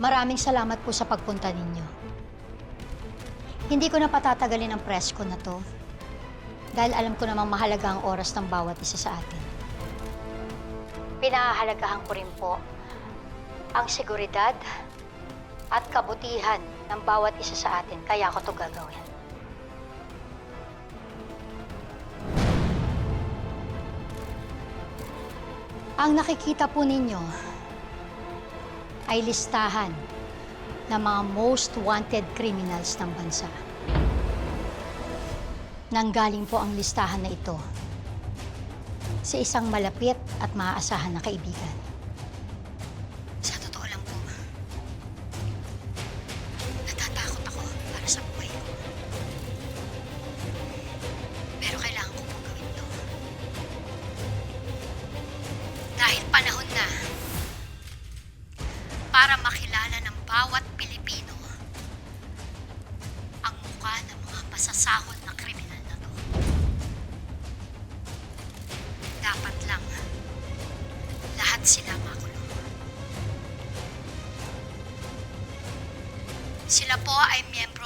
Maraming salamat po sa pagpunta ninyo. Hindi ko na patatagalin ang press ko na to dahil alam ko namang mahalaga ang oras ng bawat isa sa atin. Pinahahalagahan ko rin po ang seguridad at kabutihan ng bawat isa sa atin, kaya ako to gagawin. Ang nakikita po ninyo ay listahan ng mga most wanted criminals ng bansa. Nanggaling po ang listahan na ito sa isang malapit at maaasahan na kaibigan. Sa totoo lang po, natatakot ako para sa buhay ko. Pero kailangan ko pong gawin to. Dahil panahon na para makilala ng bawat Pilipino ang mukha ng mga masasahol na kriminal na to. Dapat lang lahat sila makulong. Sila po ay miyembro